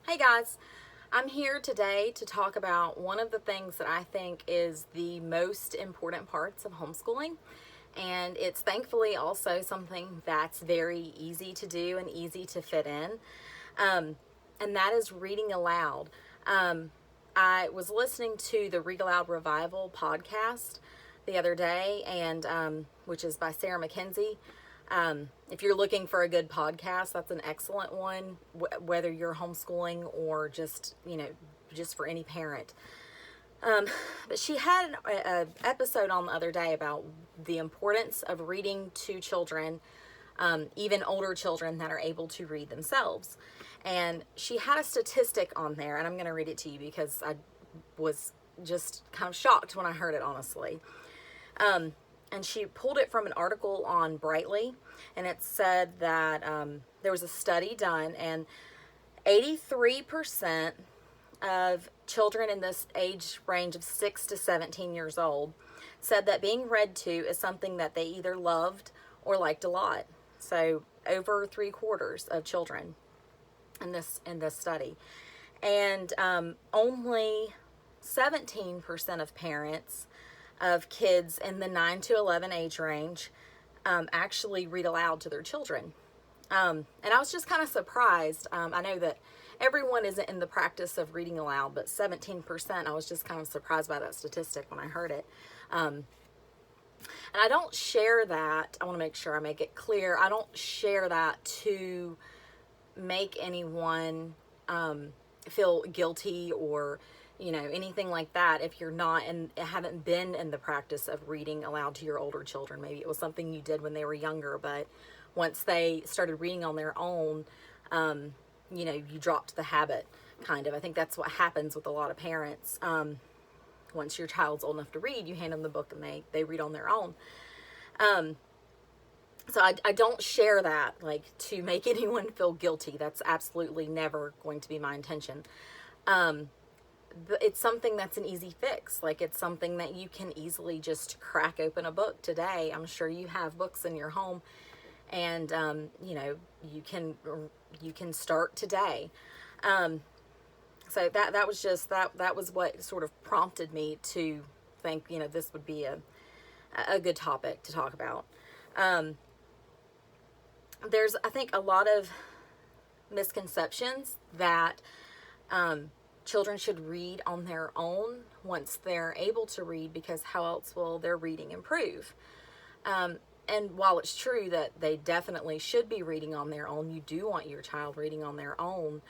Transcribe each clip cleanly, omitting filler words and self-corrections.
Hey guys, I'm here today to talk about one of the things that I think is the most important parts of homeschooling. And it's thankfully also something that's very easy to do and easy to fit in. Um, and that is reading aloud. I was listening to the Read Aloud Revival podcast the other day, and which is by Sarah Mackenzie. If you're looking for a good podcast, that's an excellent one, whether you're homeschooling or just for any parent. But she had an episode on the other day about the importance of reading to children, even older children that are able to read themselves. And she had a statistic on there, and I'm going to read it to you because I was just kind of shocked when I heard it, honestly. And she pulled it from an article on Brightly, and it said that there was a study done, and 83% of children in this age range of 6 to 17 years old said that being read to is something that they either loved or liked a lot. So over 3/4 of children in this study, and only 17% of parents of kids in the 9 to 11 age range actually read aloud to their children. And I was just kind of surprised. I know that everyone isn't in the practice of reading aloud, but 17%, I was just kind of surprised by that statistic when I heard it. And I don't share that. I want to make sure I make it clear. I don't share that to make anyone feel guilty or anything like that. If you're not and haven't been in the practice of reading aloud to your older children, maybe it was something you did when they were younger, but once they started reading on their own, you dropped the habit, kind of. I think that's what happens with a lot of parents. Once your child's old enough to read, you hand them the book and they read on their own. So I don't share that to make anyone feel guilty. That's absolutely never going to be my intention. It's something that's an easy fix. It's something that you can easily just crack open a book today. I'm sure you have books in your home, and you can start today. So that was just that was what sort of prompted me to think this would be a good topic to talk about. There's, I think, a lot of misconceptions that children should read on their own once they're able to read, because how else will their reading improve? And while it's true that they definitely should be reading on their own, you do want your child reading on their own.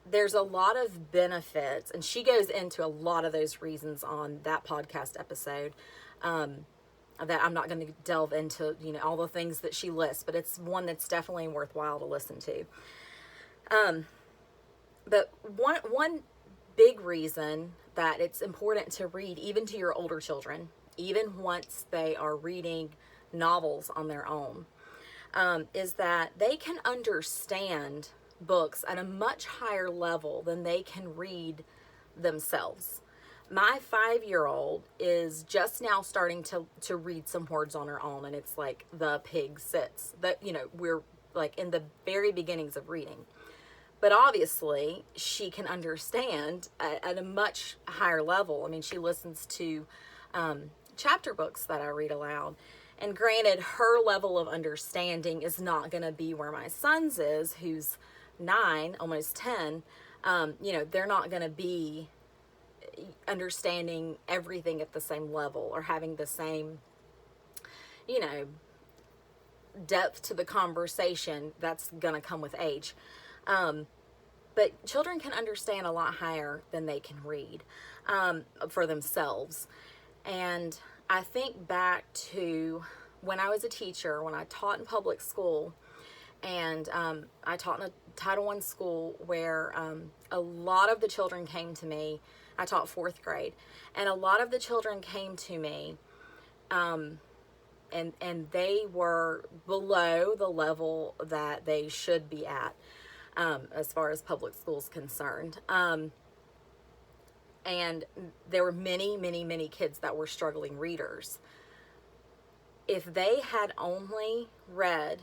There's a lot of benefits, and she goes into a lot of those reasons on that podcast episode, that I'm not going to delve into, all the things that she lists, but it's one that's definitely worthwhile to listen to. But one big reason that it's important to read even to your older children, even once they are reading novels on their own, is that they can understand books at a much higher level than they can read themselves. My 5-year-old is just now starting to read some words on her own, and it's like the pig sits. That we're in the very beginnings of reading. But obviously, she can understand at a much higher level. I mean, she listens to chapter books that I read aloud. And granted, her level of understanding is not going to be where my son's is, who's 9, almost 10. They're not going to be understanding everything at the same level or having the same, depth to the conversation that's going to come with age. But children can understand a lot higher than they can read for themselves. And I think back to when I was a teacher, when I taught in public school, and I taught in a Title I school where a lot of the children came to me. I taught 4th grade, and a lot of the children came to me, and they were below the level that they should be at. As far as public school's concerned. And there were many, many, many kids that were struggling readers. If they had only read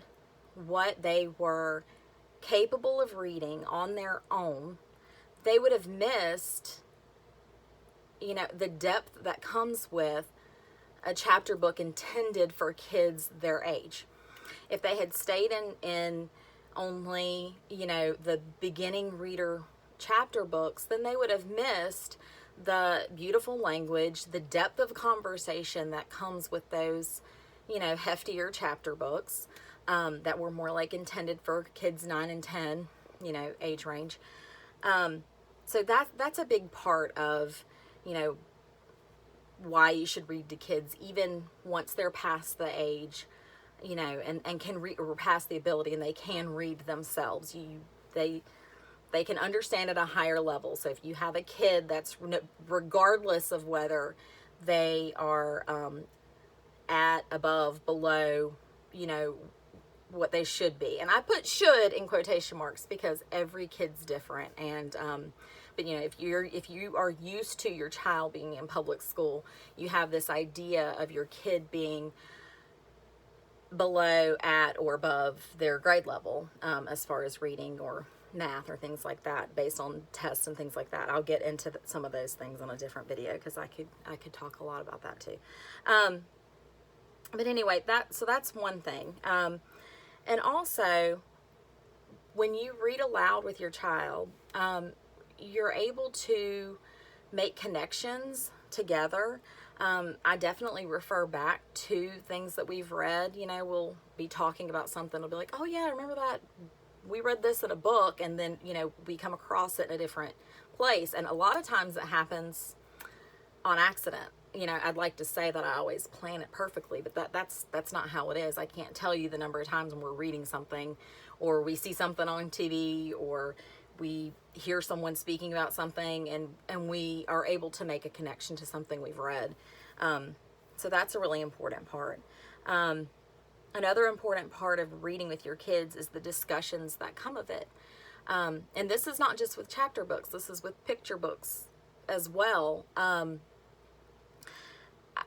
what they were capable of reading on their own, they would have missed, the depth that comes with a chapter book intended for kids their age. If they had stayed in only, the beginning reader chapter books, then they would have missed the beautiful language, the depth of conversation that comes with those, heftier chapter books that were more like intended for kids 9 and 10, age range. So that's a big part of, why you should read to kids, even once they're past the age, and can read, or past the ability, and they can read themselves. They can understand at a higher level. So if you have a kid that's, regardless of whether they are at, above, below, what they should be. And I put should in quotation marks because every kid's different. And but if you are used to your child being in public school, you have this idea of your kid being below, at, or above their grade level, as far as reading or math or things like that, based on tests and things like that. I'll get into some of those things on a different video because I could talk a lot about that too. But anyway, that's one thing. And also, when you read aloud with your child, you're able to make connections together. I definitely refer back to things that we've read. We'll be talking about something. I'll be like, oh yeah, I remember that. We read this in a book, and then, we come across it in a different place. And a lot of times it happens on accident. I'd like to say that I always plan it perfectly, but that's not how it is. I can't tell you the number of times when we're reading something, or we see something on TV, or we hear someone speaking about something, and we are able to make a connection to something we've read. So that's a really important part. Another important part of reading with your kids is the discussions that come of it. And this is not just with chapter books. This is with picture books as well.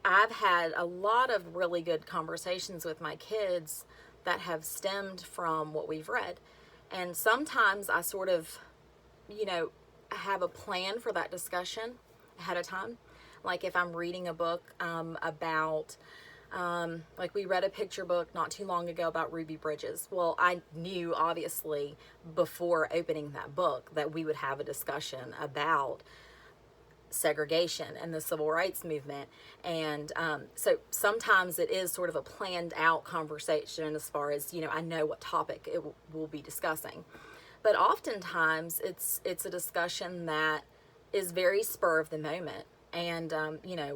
I've had a lot of really good conversations with my kids that have stemmed from what we've read. And sometimes I sort of, have a plan for that discussion ahead of time. Like if I'm reading a book about, like we read a picture book not too long ago about Ruby Bridges. Well, I knew obviously before opening that book that we would have a discussion about segregation and the civil rights movement. And so sometimes it is sort of a planned out conversation as far as, I know what topic it will be discussing. But oftentimes it's a discussion that is very spur of the moment. And,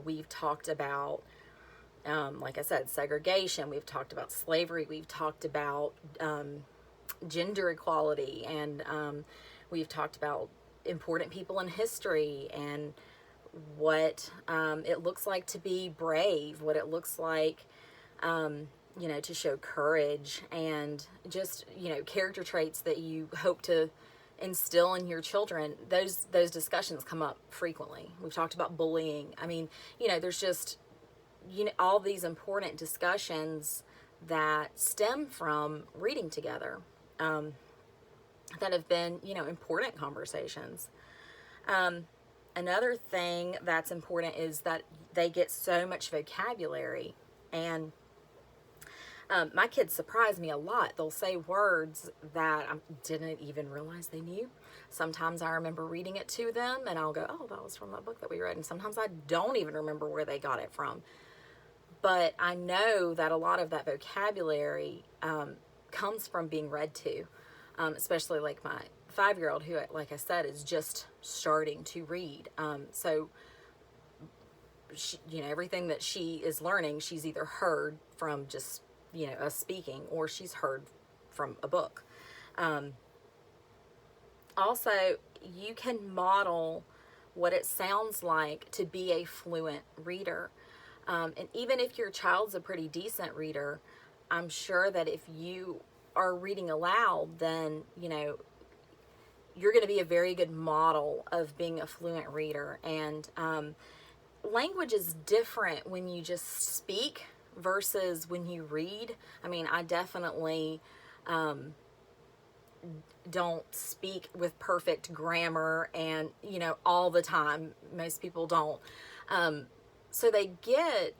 we've talked about, like I said, segregation. We've talked about slavery. We've talked about gender equality. And we've talked about important people in history and what it looks like to be brave, what it looks like, to show courage, and just, character traits that you hope to instill in your children. Those discussions come up frequently. We've talked about bullying. I mean, there's just, all these important discussions that stem from reading together, that have been, important conversations. Another thing that's important is that they get so much vocabulary, and my kids surprise me a lot. They'll say words that I didn't even realize they knew. Sometimes I remember reading it to them, and I'll go, oh, that was from that book that we read. And sometimes I don't even remember where they got it from. But I know that a lot of that vocabulary comes from being read to, especially like my 5-year-old who, like I said, is just starting to read. So, she, everything that she is learning, she's either heard from just, us speaking, or she's heard from a book. Also, you can model what it sounds like to be a fluent reader. And even if your child's a pretty decent reader, I'm sure that if you are reading aloud, then, you're going to be a very good model of being a fluent reader. And language is different when you just speak versus when you read. I mean, I definitely don't speak with perfect grammar and, all the time. Most people don't. So they get,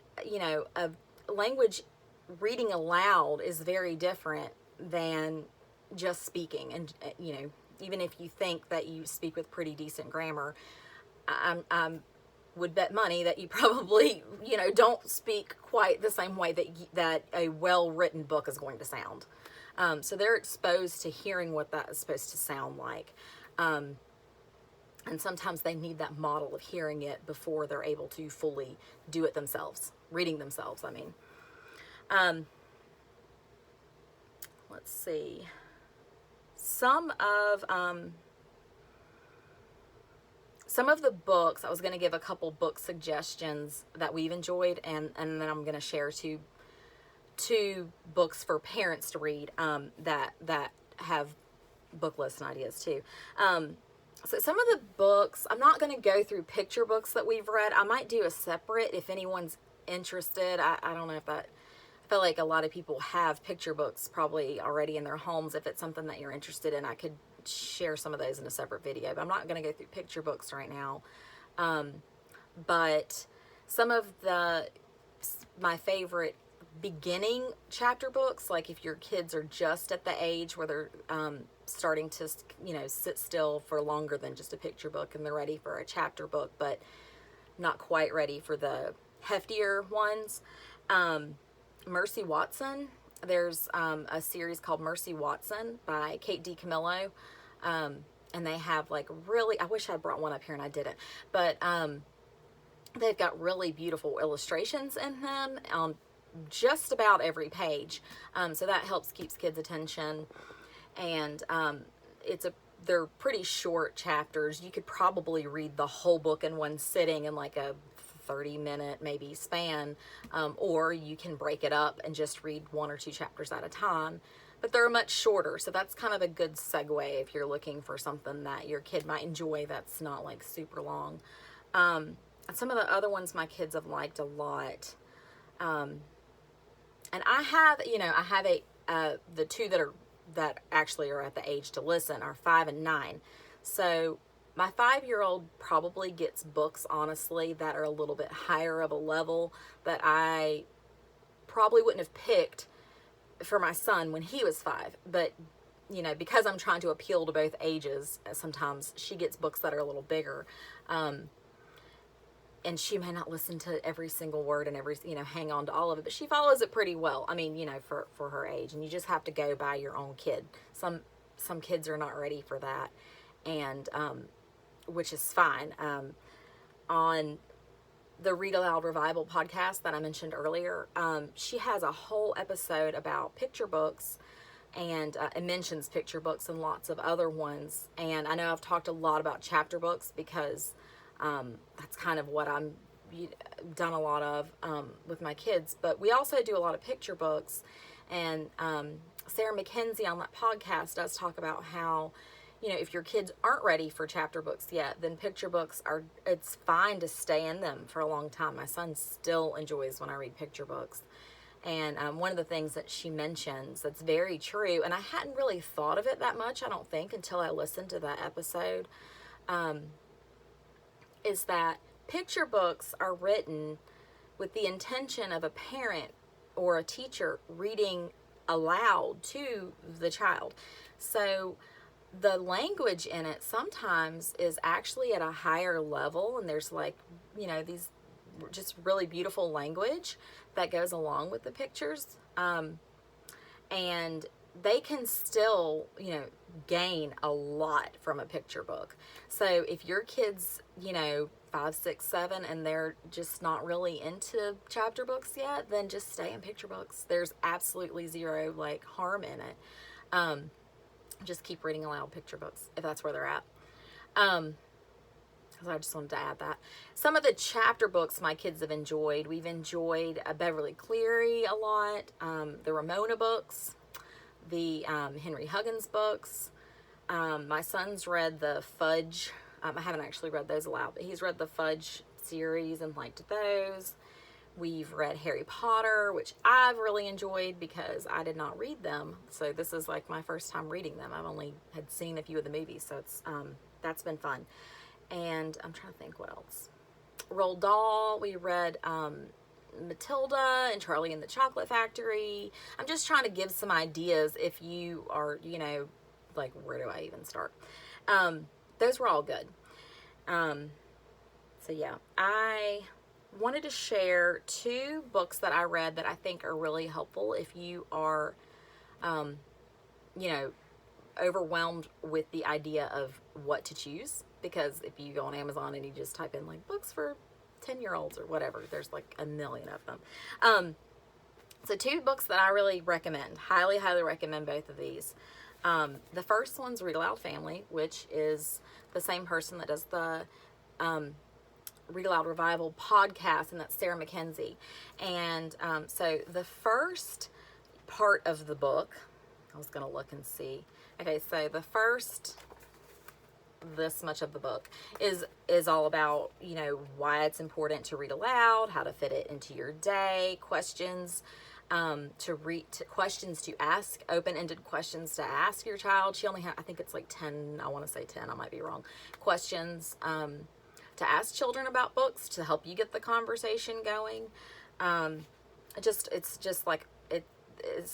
a language reading aloud is very different than just speaking. And, even if you think that you speak with pretty decent grammar, I would bet money that you probably, don't speak quite the same way that a well-written book is going to sound. So they're exposed to hearing what that is supposed to sound like. And sometimes they need that model of hearing it before they're able to fully do it themselves, reading themselves, I mean. Let's see. Some of the books, I was going to give a couple book suggestions that we've enjoyed, and then I'm going to share two books for parents to read that have book lists and ideas too. So some of the books, I'm not going to go through picture books that we've read. I might do a separate if anyone's interested. I don't know if that, I feel like a lot of people have picture books probably already in their homes. If it's something that you're interested in, I could share some of those in a separate video, but I'm not going to go through picture books right now. But some of my favorite beginning chapter books, like if your kids are just at the age where they're starting to sit still for longer than just a picture book, and they're ready for a chapter book but not quite ready for the heftier ones. Mercy Watson, there's a series called Mercy Watson by Kate DiCamillo, and they have like really, I wish I brought one up here and I didn't, but they've got really beautiful illustrations in them on just about every page, so that keeps kids' attention. And they're pretty short chapters. You could probably read the whole book in one sitting in like a 30-minute maybe span, or you can break it up and just read 1 or 2 chapters at a time, but they're much shorter, so that's kind of a good segue if you're looking for something that your kid might enjoy that's not like super long. And some of the other ones my kids have liked a lot, and I have the two that actually are at the age to listen are 5 and 9. So my 5-year-old probably gets books, honestly, that are a little bit higher of a level that I probably wouldn't have picked for my son when he was 5. But, because I'm trying to appeal to both ages, sometimes she gets books that are a little bigger. And she may not listen to every single word and hang on to all of it, but she follows it pretty well. I mean, for her age, and you just have to go by your own kid. Some kids are not ready for that, and which is fine. On the Read Aloud Revival podcast that I mentioned earlier, she has a whole episode about picture books, and it mentions picture books and lots of other ones. And I know I've talked a lot about chapter books because that's kind of what I'm done a lot of with my kids, but we also do a lot of picture books. And Sarah McKenzie on that podcast does talk about how, if your kids aren't ready for chapter books yet, then picture books it's fine to stay in them for a long time. My son still enjoys when I read picture books. And one of the things that she mentions that's very true, and I hadn't really thought of it that much, I don't think, until I listened to that episode, is that picture books are written with the intention of a parent or a teacher reading aloud to the child. So the language in it sometimes is actually at a higher level, and there's these just really beautiful language that goes along with the pictures. And they can still, gain a lot from a picture book. So if your kids, 5, 6, 7, and they're just not really into chapter books yet, then just stay in picture books. There's absolutely zero harm in it. Just keep reading aloud picture books if that's where they're at. So I just wanted to add that. Some of the chapter books my kids have enjoyed. We've enjoyed Beverly Cleary a lot, the Ramona books, the Henry Huggins books. My son's read the Fudge. I haven't actually read those aloud, but he's read the Fudge series and liked those. We've read Harry Potter, which I've really enjoyed because I did not read them. So this is like my first time reading them. I've only had seen a few of the movies, so it's that's been fun. And I'm trying to think what else. Roald Dahl, we read Matilda and Charlie and the Chocolate Factory. I'm just trying to give some ideas if you are, like, where do I even start? Those were all good. So yeah, I wanted to share 2 books that I read that I think are really helpful if you are, overwhelmed with the idea of what to choose. Because if you go on Amazon and you just type in like books for 10-year-olds or whatever, there's like a million of them. So 2 books that I really recommend, highly, highly recommend both of these. The first one's Read Aloud Family, which is the same person that does the Read Aloud Revival podcast, and that's Sarah Mackenzie. And so the first part of the book, I was going to look and see. Okay, so the first this much of the book is all about, why it's important to read aloud, how to fit it into your day, questions questions to ask, open-ended questions to ask your child. She only had, I think it's like 10, I want to say 10, I might be wrong, questions to ask children about books to help you get the conversation going. It's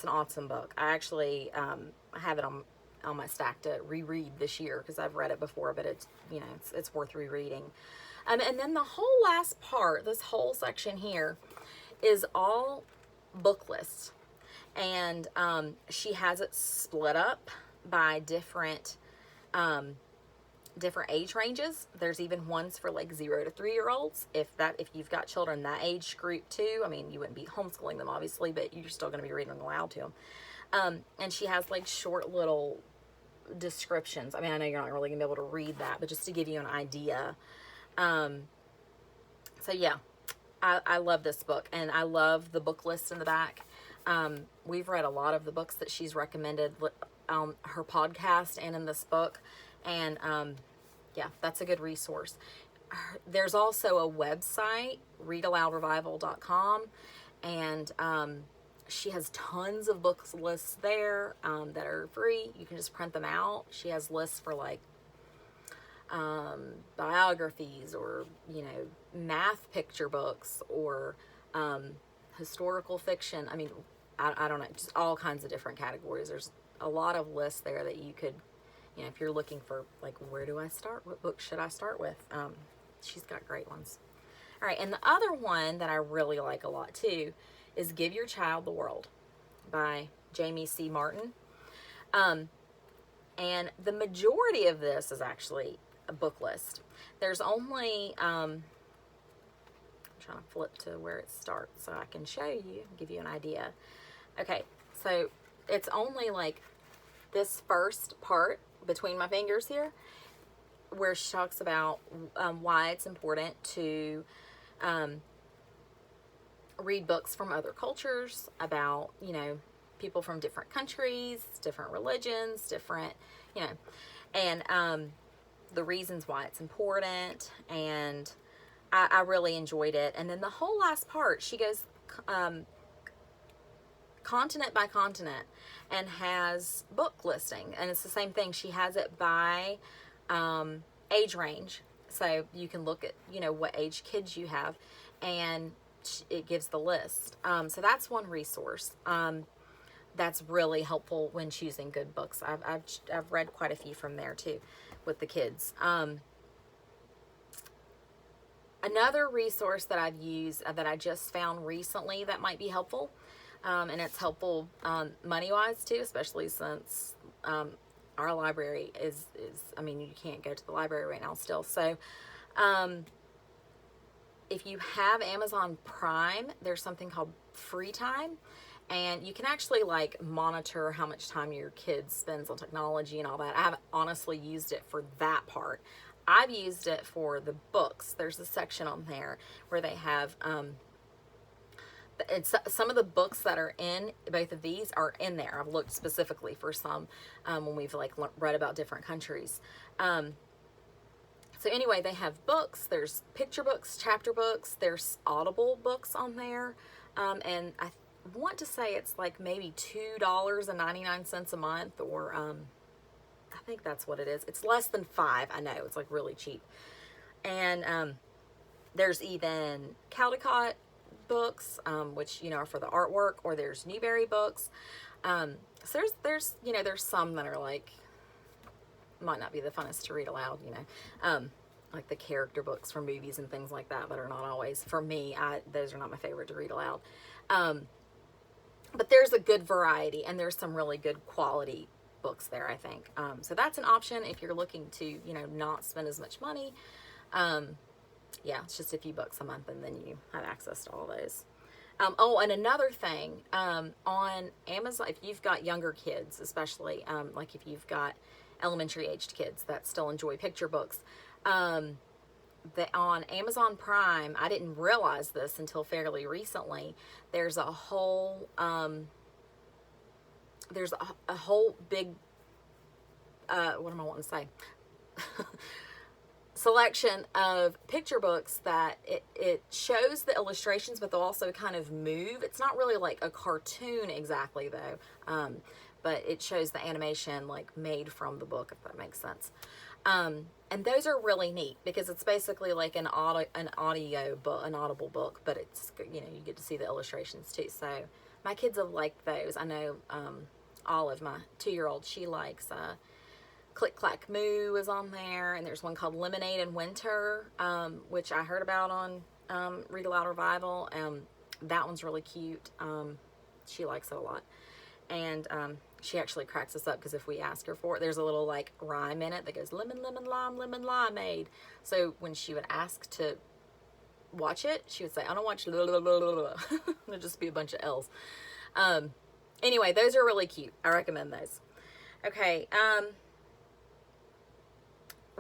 an awesome book. I actually have it on my stack to reread this year because I've read it before, but it's worth rereading. And then the whole last part, this whole section here, is all book lists, and she has it split up by different age ranges. There's even ones for like 0 to 3-year-olds. If you've got children that age group too, I mean, you wouldn't be homeschooling them obviously, but you're still going to be reading aloud to them. And she has like short little descriptions. I mean, I know you're not really gonna be able to read that, but just to give you an idea. So yeah, I love this book, and I love the book list in the back. We've read a lot of the books that she's recommended on her podcast and in this book, and yeah, that's a good resource. There's also a website, read-aloud-revival.com, and she has tons of books lists there that are free. You can just print them out. She has lists for like biographies or, math picture books or historical fiction. I mean, I don't know, just all kinds of different categories. There's a lot of lists there that you could, if you're looking for like, where do I start? What book should I start with? She's got great ones. All right, and the other one that I really like a lot too is Give Your Child the World by Jamie C. Martin. And the majority of this is actually a book list. There's only, I'm trying to flip to where it starts so I can show you, give you an idea. Okay, so it's only like this first part between my fingers here where she talks about why it's important to read books from other cultures about, people from different countries, different religions, different, and the reasons why it's important. And I really enjoyed it. And then the whole last part, she goes continent by continent and has book listing. And it's the same thing. She has it by age range. So you can look at, what age kids you have, and it gives the list. So that's one resource that's really helpful when choosing good books. I've read quite a few from there too with the kids. Another resource that I've used that I just found recently that might be helpful, and it's helpful money-wise too, especially since our library is I mean, you can't go to the library right now still. So if you have Amazon Prime, there's something called Free Time, and you can actually like monitor how much time your kid spends on technology and all that. I haven't honestly used it for that part. I've used it for the books. There's a section on there where they have it's some of the books that are in both of these are in there. I've looked specifically for some when we've like read about different countries. So anyway, they have books. There's picture books, chapter books. There's Audible books on there. And I want to say it's like maybe $2.99 a month, or I think that's what it is. It's less than $5. I know, it's like really cheap. And there's even Caldecott books, which, you know, are for the artwork, or there's Newberry books. So there's some that are like, might not be the funnest to read aloud, you know, like the character books from movies and things like that are not always, for me, those are not my favorite to read aloud. But there's a good variety, and there's some really good quality books there, I think. So that's an option if you're looking to, you know, not spend as much money. Yeah, it's just a few bucks a month, and then you have access to all those. Oh, and another thing, on Amazon, if you've got younger kids, especially, like if you've got elementary aged kids that still enjoy picture books, that on Amazon Prime, I didn't realize this until fairly recently, there's a whole big, what am I wanting to say? Selection of picture books that it shows the illustrations, but they'll also kind of move. It's not really like a cartoon exactly though, but it shows the animation like made from the book, if that makes sense. And those are really neat because it's basically like an audio book, an audible book, but it's, you know, you get to see the illustrations too. So my kids have liked those. I know Olive, my 2-year-old, she likes Click Clack Moo is on there, and there's one called Lemonade in Winter, which I heard about on Read Aloud Revival. That one's really cute. She likes it a lot. And she actually cracks us up because if we ask her for it, there's a little like rhyme in it that goes lemon, lemon, lime, lemon, limeade. So when she would ask to watch it, she would say, I don't watch blah, blah, blah, blah, blah. It'd just be a bunch of L's. Anyway, those are really cute. I recommend those. Okay.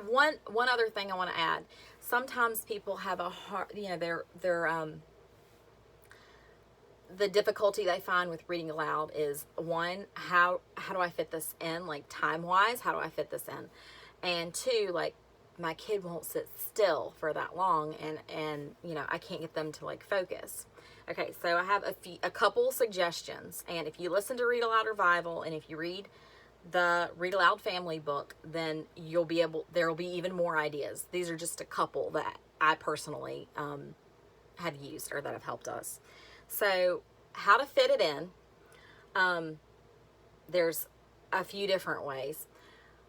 One other thing I want to add. Sometimes people have a hard, you know, their the difficulty they find with reading aloud is, one, how do I fit this in, like time wise, how do I fit this in? And two, like my kid won't sit still for that long, and you know, I can't get them to like focus. Okay, so I have a couple suggestions, and if you listen to Read Aloud Revival, and if you read the Read Aloud family book, then there will be even more ideas. These are just a couple that I personally have used or that have helped us. So how to fit it in, there's a few different ways.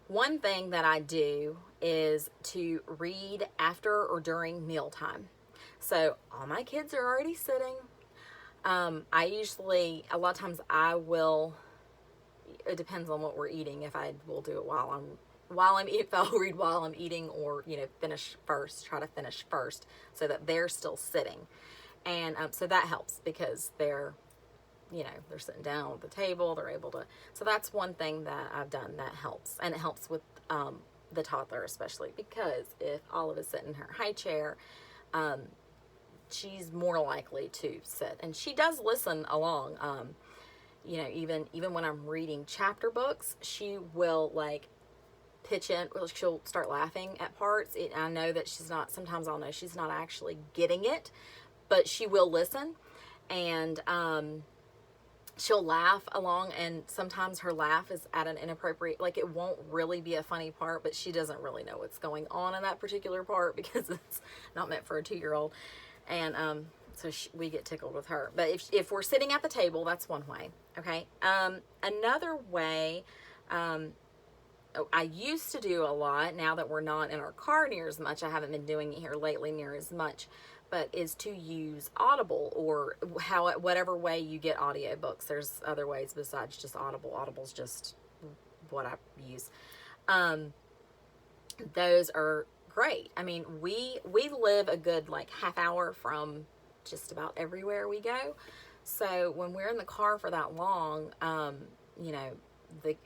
One thing that I do is to read after or during mealtime. So all my kids are already sitting. I usually, a lot of times it depends on what we're eating, if I will do it if I'll read while I'm eating, or, you know, try to finish first so that they're still sitting. And so that helps because they're sitting down at the table, they're able to, so that's one thing that I've done that helps. And it helps with the toddler especially, because if Olive is sitting in her high chair, she's more likely to sit, and she does listen along. You know, even when I'm reading chapter books, she will like pitch in, she'll start laughing at parts. I know that sometimes I'll know she's not actually getting it, but she will listen, and she'll laugh along, and sometimes her laugh is at an inappropriate, like it won't really be a funny part, but she doesn't really know what's going on in that particular part because it's not meant for a 2-year-old. And so we get tickled with her. But if we're sitting at the table, that's one way. Okay. Another way, I used to do a lot, now that we're not in our car near as much, I haven't been doing it here lately near as much, but is to use Audible, or whatever way you get audiobooks. There's other ways besides just Audible. Audible's just what I use. Those are great. I mean, we live a good like half hour from just about everywhere we go. So when we're in the car for that long, you know, the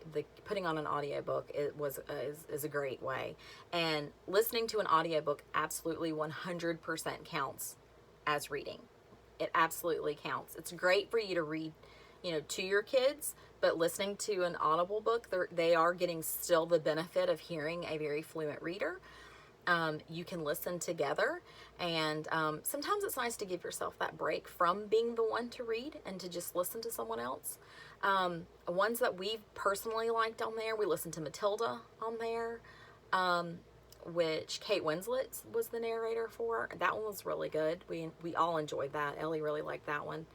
putting on an audiobook is a great way. And listening to an audiobook absolutely 100% counts as reading. It absolutely counts. It's great for you to read, you know, to your kids, but listening to an Audible book, they are getting still the benefit of hearing a very fluent reader. You can listen together, and sometimes it's nice to give yourself that break from being the one to read and to just listen to someone else. Ones that we've personally liked on there, we listened to Matilda on there, which Kate Winslet was the narrator for. That one was really good. We all enjoyed that. Ellie really liked that one.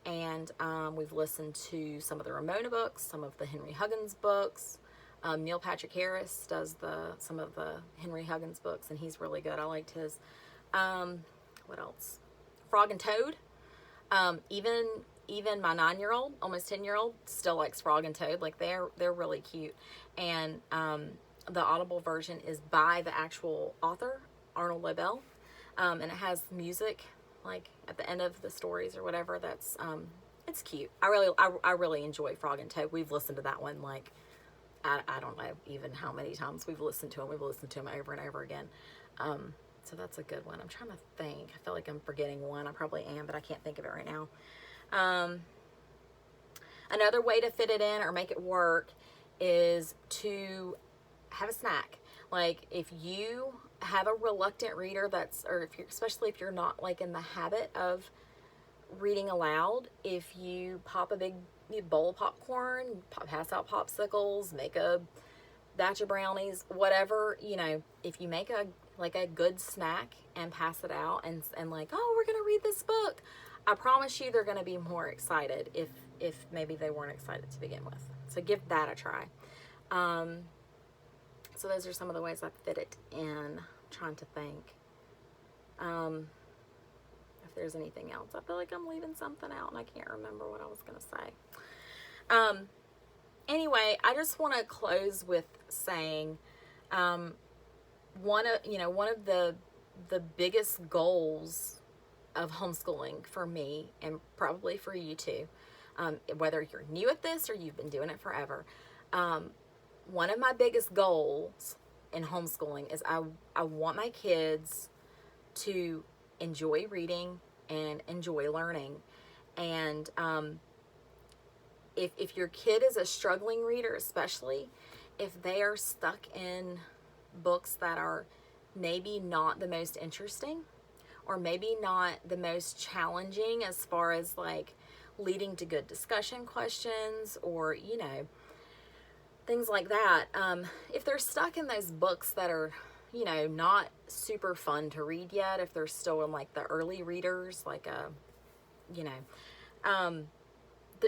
And we've listened to some of the Ramona books, some of the Henry Huggins books. Neil Patrick Harris does some of the Henry Huggins books, and he's really good. I liked his. What else? Frog and Toad. Even my 9-year-old, almost 10-year-old, still likes Frog and Toad. Like they're really cute. And the Audible version is by the actual author, Arnold Lobel, and it has music like at the end of the stories or whatever. That's it's cute. I really enjoy Frog and Toad. We've listened to that one like I don't know even how many times we've listened to him. We've listened to him over and over again. So that's a good one. I'm trying to think. I feel like I'm forgetting one. I probably am, but I can't think of it right now. Another way to fit it in or make it work is to have a snack. Like if you have a reluctant reader especially if you're not like in the habit of reading aloud, if you pop a big bowl of popcorn, pass out popsicles, make a batch of brownies, whatever, if you make a good snack and pass it out and like, oh, we're going to read this book, I promise you they're going to be more excited if maybe they weren't excited to begin with. So give that a try. So those are some of the ways I fit it in. I'm trying to think if there's anything else. I feel like I'm leaving something out and I can't remember what I was going to say. Anyway, I just want to close with saying one of the biggest goals of homeschooling for me, and probably for you too, whether you're new at this or you've been doing it forever, one of my biggest goals in homeschooling is I want my kids to enjoy reading and enjoy learning. And if your kid is a struggling reader, especially if they are stuck in books that are maybe not the most interesting or maybe not the most challenging as far as like leading to good discussion questions or things like that, if they're stuck in those books that are not super fun to read yet, if they're still in like the early readers, like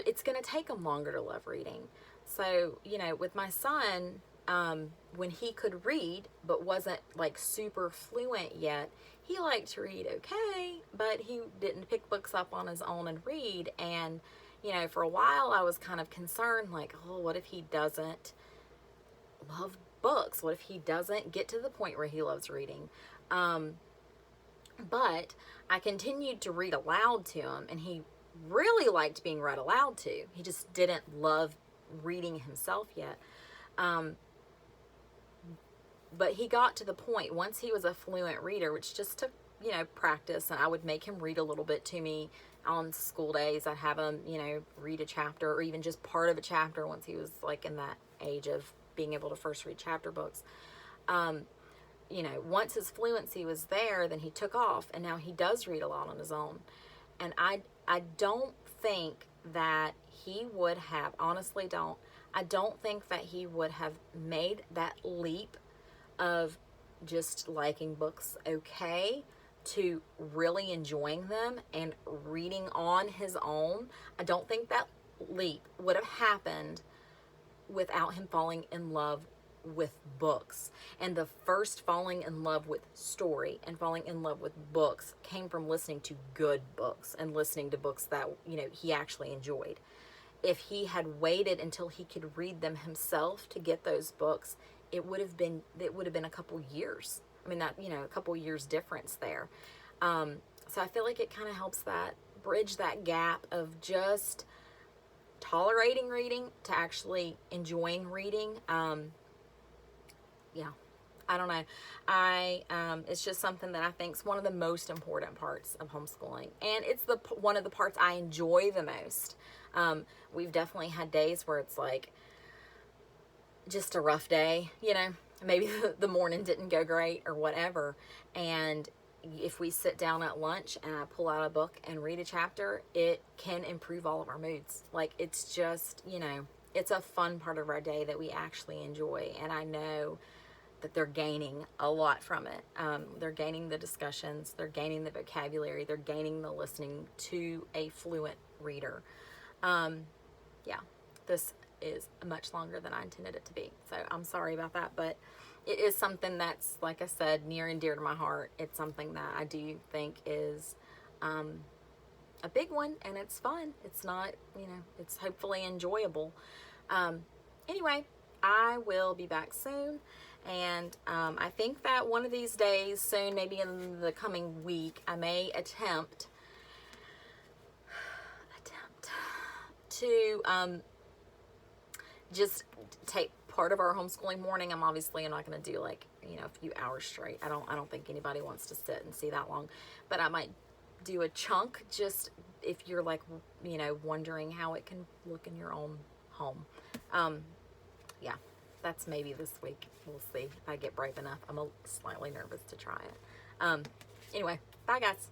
it's going to take them longer to love reading. So with my son, when he could read but wasn't like super fluent yet, he liked to read okay, but he didn't pick books up on his own and read. And for a while I was kind of concerned, like, oh, what if he doesn't love books? What if he doesn't get to the point where he loves reading? But I continued to read aloud to him, and he really liked being read aloud to. He just didn't love reading himself yet. But he got to the point, once he was a fluent reader, which just took, practice, and I would make him read a little bit to me on school days. I'd have him, read a chapter or even just part of a chapter once he was like in that age of being able to first read chapter books. Once his fluency was there, then he took off, and now he does read a lot on his own. And I don't think that he would have, honestly don't, I don't think that he would have made that leap of just liking books okay to really enjoying them and reading on his own. I don't think that leap would have happened without him falling in love with books. And the first falling in love with story and falling in love with books came from listening to good books and listening to books that he actually enjoyed. If he had waited until he could read them himself to get those books, it would have been a couple years. I mean, that a couple years difference there. So I feel like it kind of helps that bridge that gap of just tolerating reading to actually enjoying reading. I don't know. It's just something that I think is one of the most important parts of homeschooling, and it's one of the parts I enjoy the most. We've definitely had days where it's like just a rough day, maybe the morning didn't go great or whatever. And if we sit down at lunch and I pull out a book and read a chapter, it can improve all of our moods. Like, it's just, it's a fun part of our day that we actually enjoy. And I know that they're gaining a lot from it. They're gaining the discussions, they're gaining the vocabulary, they're gaining the listening to a fluent reader. Yeah, this is much longer than I intended it to be. So I'm sorry about that, but it is something that's, like I said, near and dear to my heart. It's something that I do think is a big one, and it's fun. It's not, it's hopefully enjoyable. Anyway, I will be back soon. And I think that one of these days soon, maybe in the coming week, I may attempt to just take part of our homeschooling morning. I'm not going to do like, a few hours straight. I don't think anybody wants to sit and see that long, but I might do a chunk, just if you're like, wondering how it can look in your own home. Yeah, that's maybe this week. We'll see if I get brave enough. I'm slightly nervous to try it. Anyway, bye guys.